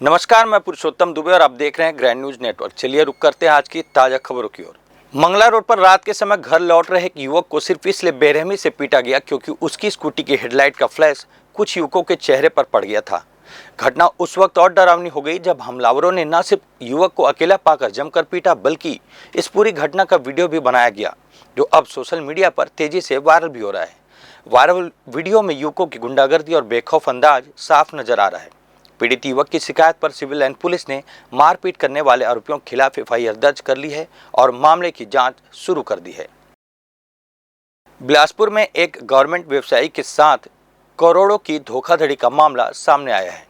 नमस्कार, मैं पुरुषोत्तम दुबे और आप देख रहे हैं ग्रैंड न्यूज नेटवर्क। चलिए रुक करते हैं आज की ताजा खबरों की ओर। मंगला रोड पर रात के समय घर लौट रहे एक युवक को सिर्फ इसलिए बेरहमी से पीटा गया क्योंकि उसकी स्कूटी की हेडलाइट का फ्लैश कुछ युवकों के चेहरे पर पड़ गया था। घटना उस वक्त और डरावनी हो गई जब हमलावरों ने न सिर्फ युवक को अकेला पाकर जमकर पीटा बल्कि इस पूरी घटना का वीडियो भी बनाया गया, जो अब सोशल मीडिया पर तेजी से वायरल भी हो रहा है। वायरल वीडियो में युवकों की गुंडागर्दी और बेखौफ अंदाज साफ नजर आ रहा है। पीड़ित युवक की शिकायत पर सिविल लाइन पुलिस ने मारपीट करने वाले आरोपियों के खिलाफ एफआईआर दर्ज कर ली है और मामले की जांच शुरू कर दी है। बिलासपुर में एक गवर्नमेंट व्यवसायी के साथ करोड़ों की धोखाधड़ी का मामला सामने आया है।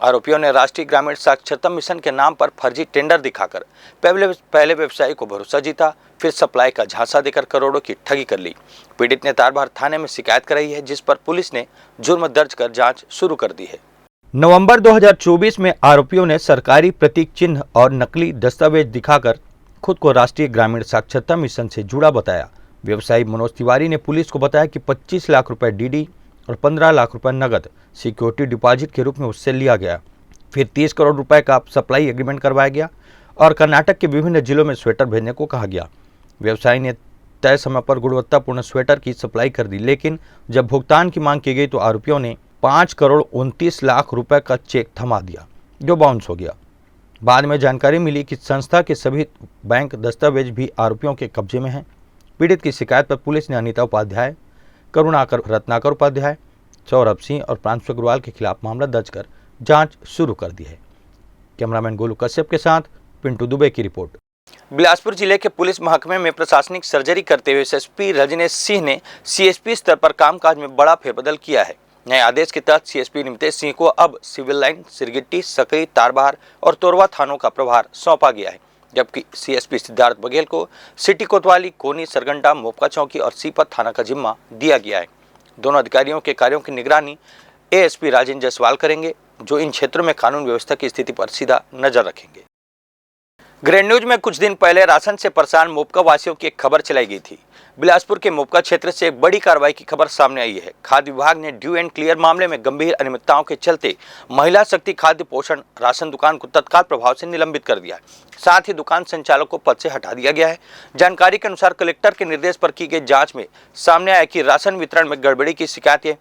आरोपियों ने राष्ट्रीय ग्रामीण साक्षरता मिशन के नाम पर फर्जी टेंडर दिखाकर पहले व्यवसायी को भरोसा जीता, फिर सप्लाई का झांसा देकर करोड़ों की ठगी कर ली। पीड़ित ने तारबहार थाने में शिकायत कराई है, जिस पर पुलिस ने जुर्म दर्ज कर जांच शुरू कर दी है। नवंबर 2024 में आरोपियों ने सरकारी प्रतीक चिन्ह और नकली दस्तावेज दिखाकर खुद को राष्ट्रीय ग्रामीण साक्षरता मिशन से जुड़ा बताया। व्यवसायी मनोज तिवारी ने पुलिस को बताया कि 25 लाख रुपए डीडी और 15 लाख रुपए नगद सिक्योरिटी डिपॉजिट के रूप में उससे लिया गया। फिर 30 करोड़ रुपए का सप्लाई एग्रीमेंट करवाया गया और कर्नाटक के विभिन्न जिलों में स्वेटर भेजने को कहा गया। व्यवसायी ने तय समय पर गुणवत्तापूर्ण स्वेटर की सप्लाई कर दी, लेकिन जब भुगतान की मांग की गई तो आरोपियों ने 5 करोड़ 29 लाख रुपए का चेक थमा दिया, जो बाउंस हो गया। बाद में जानकारी मिली कि संस्था के सभी बैंक दस्तावेज भी आरोपियों के कब्जे में हैं। पीड़ित की शिकायत पर पुलिस ने अनीता उपाध्याय, करुणाकर रत्नाकर उपाध्याय, सौरभ सिंह और प्रांशु अग्रवाल के खिलाफ मामला दर्ज कर जांच शुरू कर दी है। कैमरामैन गोलू कश्यप के साथ पिंटू दुबे की रिपोर्ट। बिलासपुर जिले के पुलिस महकमे में प्रशासनिक सर्जरी करते हुए एसएसपी रजनीश सिंह ने सीएसपी स्तर पर कामकाज में बड़ा फेरबदल किया है। नए आदेश के तहत सीएसपी निमितेश सिंह को अब सिविल लाइन, सिरगिट्टी, सकरी, तारबहार और तोरवा थानों का प्रभार सौंपा गया है, जबकि सीएसपी सिद्धार्थ बघेल को सिटी कोतवाली, कोनी, सरगंडा, मोपका चौकी और सीपत थाना का जिम्मा दिया गया है। दोनों अधिकारियों के कार्यों की निगरानी एएसपी राजेंद्र जायसवाल करेंगे, जो इन क्षेत्रों में कानून व्यवस्था की स्थिति पर सीधा नजर रखेंगे। ग्रैंड न्यूज में कुछ दिन पहले राशन से परेशान मोपका वासियों की एक खबर चलाई गई थी। बिलासपुर के मोपका क्षेत्र से एक बड़ी कार्रवाई की खबर सामने आई है। खाद्य विभाग ने ड्यू एंड क्लियर मामले में गंभीर अनियमितताओं के चलते महिला शक्ति खाद्य पोषण राशन दुकान को तत्काल प्रभाव से निलंबित कर दिया है। साथ ही दुकान संचालक को पद से हटा दिया गया है। जानकारी के अनुसार कलेक्टर के निर्देश पर की गई जांच में सामने आया कि राशन वितरण में गड़बड़ी की शिकायतें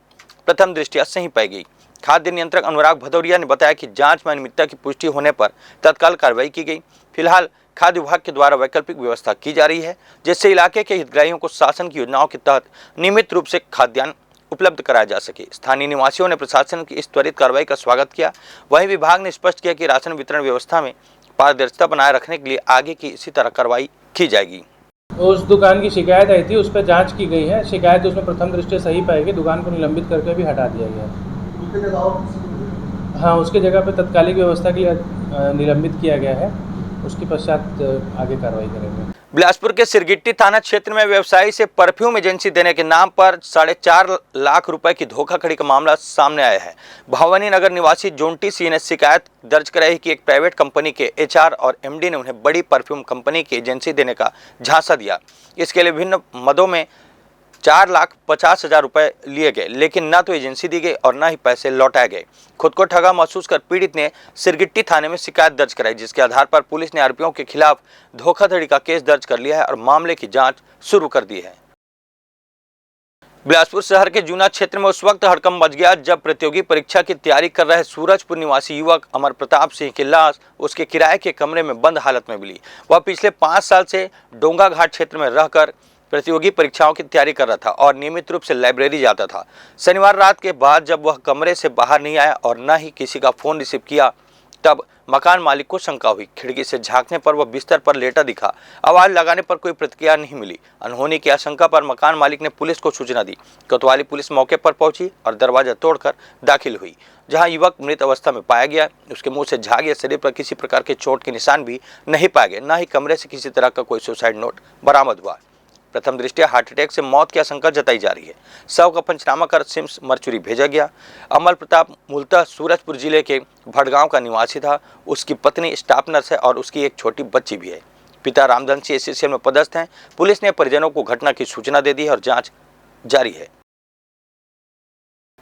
प्रथम दृष्टया सही पाई गई। खाद्य नियंत्रक अनुराग भदौरिया ने बताया कि जांच में अनियमितता की पुष्टि होने पर तत्काल कार्रवाई की गई। फिलहाल खाद्य विभाग के द्वारा वैकल्पिक व्यवस्था की जा रही है, जिससे इलाके के हितग्राहियों को शासन की योजनाओं के तहत नियमित रूप से खाद्यान्न उपलब्ध कराया जा सके। स्थानीय निवासियों ने प्रशासन की इस त्वरित कार्रवाई का स्वागत किया। वहीं विभाग ने स्पष्ट किया कि राशन वितरण व्यवस्था में पारदर्शिता बनाए रखने के लिए आगे की इसी तरह कार्रवाई की जाएगी। उस दुकान की शिकायत आई थी, उस पर जांच की गई है। शिकायत उसमें प्रथम दृष्टया सही पाई गई। दुकान को निलंबित करके भी हटा दिया गया। हाँ, उसके जगह पे तत्कालिक व्यवस्था के लिए निलंबित किया गया है। उसके पश्चात आगे कार्रवाई करेंगे। बिलासपुर के सिरगिट्टी थाना क्षेत्र में व्यवसायी से परफ्यूम एजेंसी देने के नाम पर 4.5 लाख रुपए की धोखाधड़ी का मामला सामने आया है। भवानी नगर निवासी जोंटी सिंह ने शिकायत दर्ज कराई कि एक प्राइवेट कंपनी के एचआर और एमडी ने उन्हें बड़ी परफ्यूम कंपनी की एजेंसी देने का झांसा दिया। इसके लिए विभिन्न मदों में 4,50,000 रुपए लिए गए, लेकिन न तो एजेंसी दी गई और न ही पैसे लौटाए गए। खुद को ठगा महसूस कर पीड़ित ने सिरगिट्टी थाने में शिकायत दर्ज कराई, जिसके आधार पर पुलिस ने आरोपियों के खिलाफ धोखाधड़ी का केस दर्ज कर लिया है और मामले की जांच शुरू कर दी है। बिलासपुर शहर के जूना क्षेत्र में उस वक्त हड़कंप मच गया जब प्रतियोगी परीक्षा की तैयारी कर रहे सूरजपुर निवासी युवक अमर प्रताप सिंह की लाश उसके किराए के कमरे में बंद हालत में मिली। वह पिछले 5 साल से डोंगा घाट क्षेत्र में रहकर प्रतियोगी परीक्षाओं की तैयारी कर रहा था और नियमित रूप से लाइब्रेरी जाता था। शनिवार रात के बाद जब वह कमरे से बाहर नहीं आया और न ही किसी का फोन रिसीव किया, तब मकान मालिक को शंका हुई। खिड़की से झांकने पर वह बिस्तर पर लेटा दिखा। आवाज लगाने पर कोई प्रतिक्रिया नहीं मिली। अनहोनी की आशंका पर मकान मालिक ने पुलिस को सूचना दी। कोतवाली पुलिस मौके पर पहुंची और दरवाजा तोड़कर दाखिल हुई, जहां युवक मृत अवस्था में पाया गया। उसके मुंह से झाग या शरीर पर किसी प्रकार के चोट के निशान भी नहीं पाए गए। न ही कमरे से किसी तरह का कोई सुसाइड नोट बरामद हुआ। प्रथम दृष्टया हार्ट अटैक से मौत की आशंका जताई जा रही है। शव का पंचनामा कर सिम्स मर्चुरी भेजा गया। अमर प्रताप मूलतः सूरजपुर जिले के भड़गांव का निवासी था। उसकी पत्नी स्टाफ नर्स है और उसकी एक छोटी बच्ची भी है। पिता रामधन सिंह एसोसिएशन में पदस्थ हैं। पुलिस ने परिजनों को घटना की सूचना दे दी है और जांच जारी है।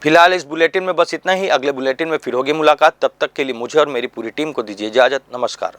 फिलहाल इस बुलेटिन में बस इतना ही। अगले बुलेटिन में फिर होगी मुलाकात। तब तक के लिए मुझे और मेरी पूरी टीम को दीजिए इजाजत। नमस्कार।